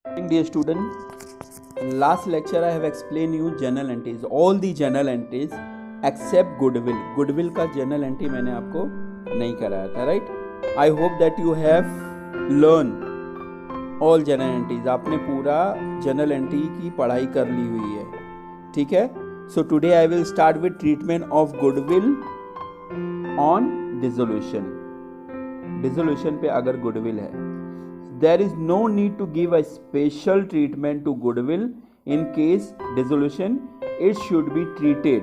Dear student, last lecture I have explained you journal entries, all the journal entries except goodwill. Goodwill का journal entry मैंने आपको नहीं कराया था, right? I hope that you have learned all journal entries. आपने पूरा journal entry की पढ़ाई कर ली हुई है, ठीक है? So today I will start with treatment of goodwill on dissolution. Dissolution पे अगर goodwill है, there is no need to give a special treatment to goodwill. In case dissolution, it should be treated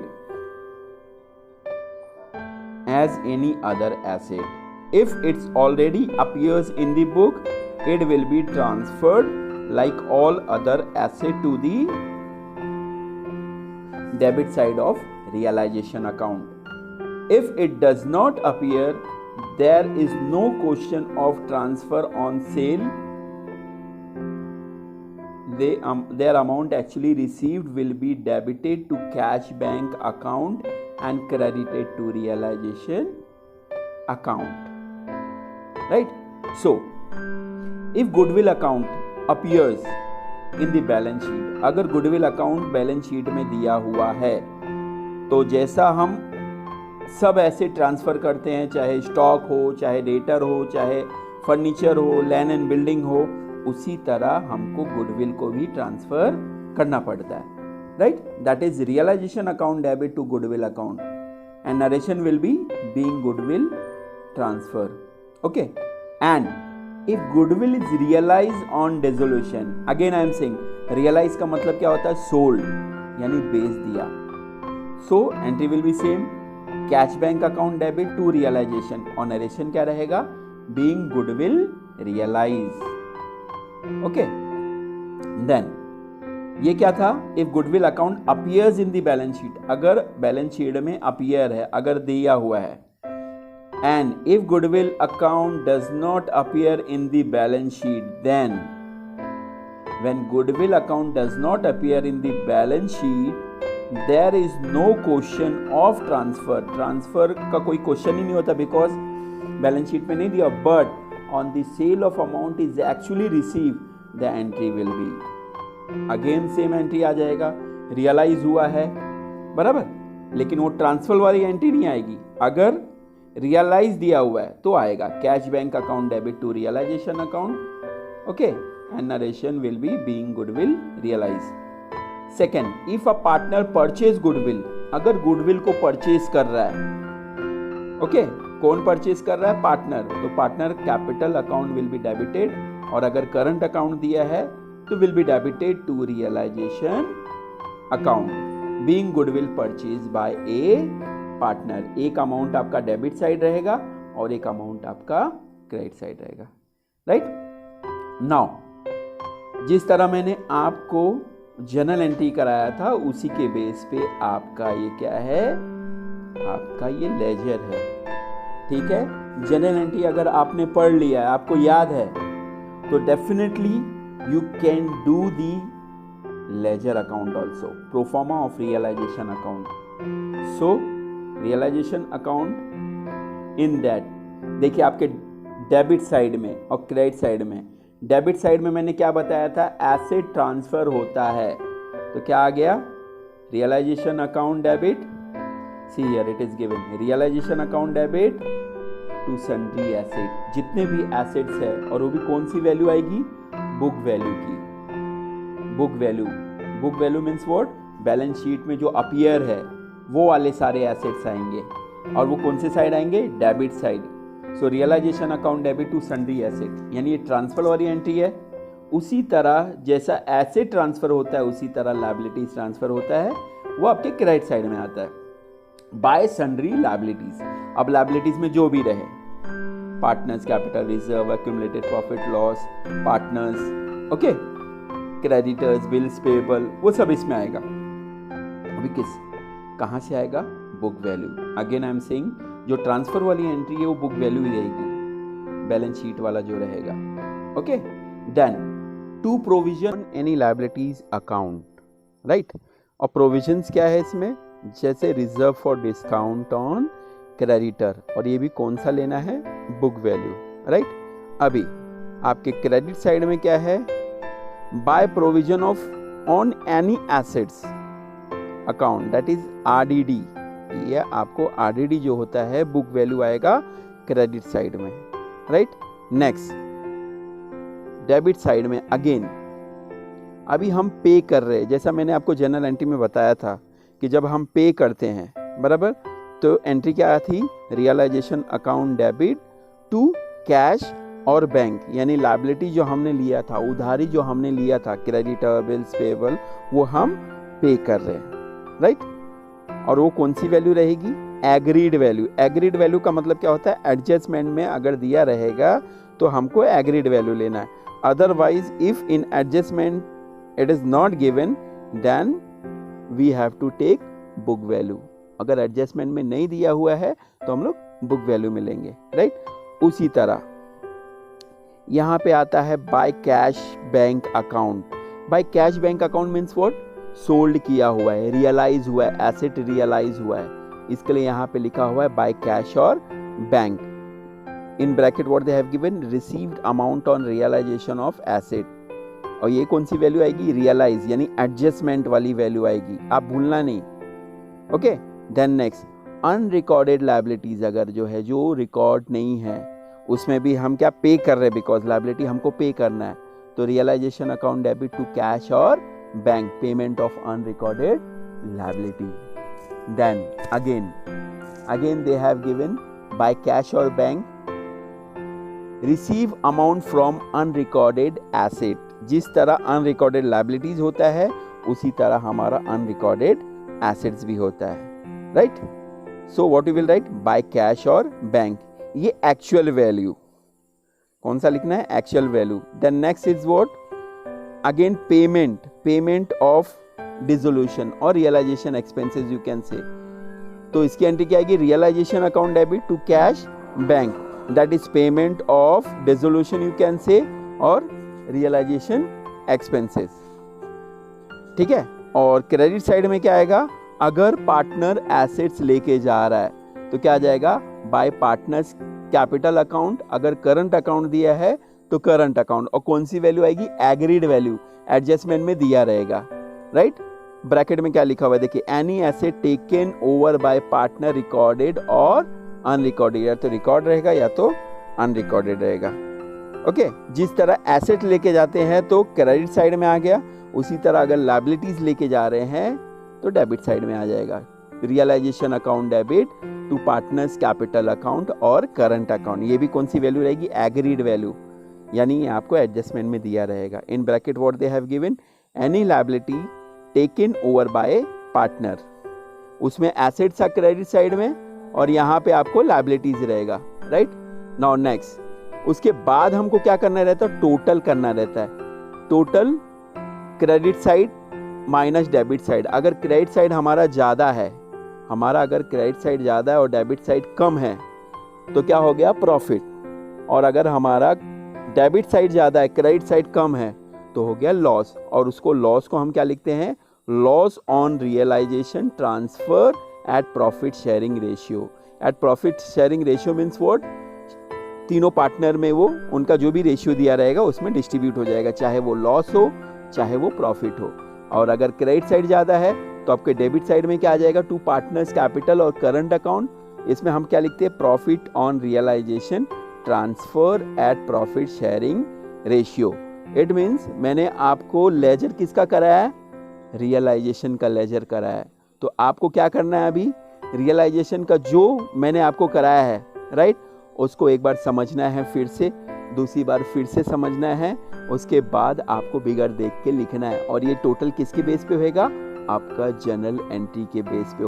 as any other asset. If it already appears in the book, it will be transferred like all other asset to the debit side of realization account. If it does not appear, there is no question of transfer on sale. Their amount actually received will be debited to cash bank account and credited to realization account. Right? So, if goodwill account appears in the balance sheet, अगर goodwill account balance sheet में दिया हुआ है, तो जैसा हम सब ऐसे ट्रांसफ़र करते हैं, चाहे स्टॉक हो, चाहे डेटर हो, चाहे फर्नीचर हो, लैंड एंड बिल्डिंग हो, उसी तरह हमको गुडविल को भी ट्रांसफ़र करना पड़ता है, right? That is realisation account debit to goodwill account and narration will be being goodwill transfer. Okay, and if goodwill is realise on dissolution, again I am saying realise का मतलब क्या होता है? सोल्ड, यानी बेच दिया. So entry will be same, cash bank account debit to realisation, और narration क्या रहेगा? Being goodwill realise. Okay, then ये क्या था? If goodwill account appears in the balance sheet, अगर बैलेंस शीट में अपीयर है, अगर दिया हुआ है. And if goodwill account does not appear in the balance sheet, then when goodwill account does not appear in the balance sheet, there is no question of transfer. Transfer का कोई question ही नहीं होता, because balance sheet में नहीं दिया. But on the sale of amount is actually receive, the entry will be again same entry आ जाएगा. Realise हुआ है, बराबर, लेकिन वो ट्रांसफर वाली एंट्री नहीं आएगी. अगर रियलाइज दिया हुआ है तो आएगा cash bank account debit to realisation account. Okay, and narration will be being goodwill realise. Second, if a partner purchase goodwill, अगर गुडविल को परचेज कर रहा है, ओके, कौन परचेज कर रहा है? पार्टनर. तो partner capital account will be debited, और अगर करंट अकाउंट दिया है तो will be debited to realisation account, being goodwill purchase by a partner. एक अमाउंट आपका डेबिट साइड रहेगा और एक अमाउंट आपका क्रेडिट साइड रहेगा, राइट? नाउ जिस तरह मैंने आपको जर्नल एंट्री कराया था, उसी के बेस पे आपका ये क्या है? आपका ये लेजर है, ठीक है? जर्नल एंट्री अगर आपने पढ़ लिया है, आपको याद है, तो definitely you can do the ledger account also, proforma of realisation account. So realisation account in that, देखिए आपके डेबिट साइड में और क्रेडिट साइड में, डेबिट साइड में मैंने क्या बताया था? एसेट ट्रांसफर होता है, तो क्या आ गया? Realisation account debit, see here it is given, realisation account debit to sundry asset, जितने भी एसेट्स है, और वो भी कौन सी वैल्यू आएगी? बुक वैल्यू की. Book value, book value means what? Balance sheet में जो अपीयर है वो वाले सारे एसेट्स आएंगे, और वो कौन से साइड आएंगे? Debit side. So realisation account debit to sundry asset, यानी ये ट्रांसफर वाली एंट्री है. उसी तरह जैसा एसेट ट्रांसफर होता है, उसी तरह लायबिलिटीज ट्रांसफर होता है, वो आपके क्रेडिट साइड में आता है बाय सन्ड्री लायबिलिटीज. अब लायबिलिटीज में जो भी रहे, partners capital reserve, accumulated profit loss, partners, okay, creditors, bills payable, वो सब इसमें आएगा. अभी कहाँ से आएगा? Book value. Again I am saying, जो ट्रांसफर वाली एंट्री है वो बुक वैल्यू ही रहेगी, बैलेंस शीट वाला जो रहेगा. Okay, then to provision any liabilities account, right? और प्रोविजंस क्या है इसमें? जैसे reserve for discount on creditor, और ये भी कौन सा लेना है? Book value, right? अभी आपके क्रेडिट साइड में क्या है? By provision of on any assets account, that is RDD. ये आपको आरडीडी जो होता है बुक वैल्यू आएगा क्रेडिट साइड में, राइट। नेक्स्ट डेबिट साइड में अगेन अभी हम पे कर रहे हैं, जैसा मैंने आपको जनरल एंट्री में बताया था कि जब हम पे करते हैं, बराबर, तो एंट्री क्या थी, realisation account debit to cash और बैंक, यानी लायबिलिटी जो हमने लिया था, उधारी जो हमने लिया था, क्रेडिटर, बिल्स पेबल, वो हम पे कर रहे हैं, राइट। और वो कौन सी वैल्यू रहेगी, एग्रीड वैल्यू। एग्रीड वैल्यू का मतलब क्या होता है, एडजस्टमेंट में अगर दिया रहेगा तो हमको एग्रीड वैल्यू लेना है, otherwise if in adjustment it is not given then we have to take book value. अगर एडजस्टमेंट में नहीं दिया हुआ है तो हम लोग बुक वैल्यू में लेंगे, राइट। उसी तरह यहाँ पे आता है by cash bank account. By cash bank account means what, sold किया हुआ है, रियलाइज हुआ है, एसेट रियलाइज हुआ है, इसके लिए यहाँ पे लिखा हुआ है बाय कैश और bank. In bracket what they have given, received amount on realisation of asset. और ये कौन सी वैल्यू आएगी, रियलाइज, यानी एडजस्टमेंट वाली वैल्यू आएगी, आप भूलना नहीं, okay. Then next unrecorded liabilities, अगर जो है जो रिकॉर्ड नहीं है उसमें भी हम क्या पे कर रहे हैं, बिकॉज लायबिलिटी हमको पे करना है, तो realisation account debit to cash और bank, payment of unrecorded liability. Then again they have given by cash और bank, receive amount from unrecorded asset. जिस तरह अनरिकॉर्डेड लायबिलिटीज होता है उसी तरह हमारा अनरिकॉर्डेड एसेट्स भी होता है, right. So what you will write, by cash और बैंक। ये एक्चुअल वैल्यू, कौन सा लिखना है, actual value. Then next is what, again payment of dissolution और realisation expenses you can say. तो इसकी एंट्री क्या आएगी, realisation account debit to cash bank, that is payment of dissolution you can say और रियलाइजेशन एक्सपेंसेस, ठीक है। और credit side में क्या आएगा, अगर पार्टनर एसेट्स लेके जा रहा है तो क्या आ जाएगा, बाय पार्टनर्स कैपिटल अकाउंट। अगर करंट अकाउंट दिया है तो करंट अकाउंट, और कौन सी वैल्यू आएगी, एग्रीड वैल्यू, एडजस्टमेंट में दिया रहेगा, राइट। ब्रैकेट में क्या लिखा हुआ है देखिए, any asset taken over by partner recorded और अनरिकॉर्डेड, या तो रिकॉर्ड रहेगा या तो अनरिकॉर्डेड रहेगा, ओके। जिस तरह एसेट लेके जाते हैं तो क्रेडिट साइड में आ गया, उसी तरह अगर लायबिलिटीज लेके जा रहे हैं तो डेबिट साइड में आ जाएगा, realisation account debit to partners capital account और करंट अकाउंट। ये भी कौन सी वैल्यू रहेगी, एग्रीड वैल्यू, यानी आपको एडजस्टमेंट में दिया रहेगा। In bracket what they have given, any liability taken over by partner, उसमें एसेट्स आ क्रेडिट साइड में और यहाँ पे आपको लायबिलिटीज रहेगा, राइट। नाउ नेक्स्ट, उसके बाद हमको क्या करना रहता है, टोटल करना रहता है, total credit side minus debit side. अगर क्रेडिट साइड हमारा ज़्यादा है, अगर क्रेडिट साइड ज़्यादा है और डेबिट साइड कम है तो क्या हो गया, प्रॉफिट। और अगर हमारा डेबिट साइड ज़्यादा है, क्रेडिट साइड कम है तो हो गया लॉस। और उसको लॉस को हम क्या लिखते हैं, loss on realisation transfer at profit sharing ratio. At profit sharing ratio means what, तीनों पार्टनर में वो उनका जो भी रेशियो दिया रहेगा उसमें डिस्ट्रीब्यूट हो जाएगा, चाहे वो लॉस हो चाहे वो प्रॉफिट हो। और अगर क्रेडिट साइड ज़्यादा है तो आपके डेबिट साइड में क्या आ जाएगा, टू पार्टनर्स कैपिटल और करंट अकाउंट। इसमें हम क्या लिखते हैं, profit on realisation transfer at profit sharing ratio. It means मैंने आपको लेजर किसका कराया है, रियलाइजेशन का लेजर कराया है। तो आपको क्या करना है, अभी रियलाइजेशन का जो मैंने आपको कराया है, राइट, उसको एक बार समझना है, फिर से दूसरी बार फिर से समझना है, उसके बाद आपको बिगर देख के लिखना है। और ये टोटल किसके बेस पे होएगा, आपका जनरल एंट्री के बेस पे।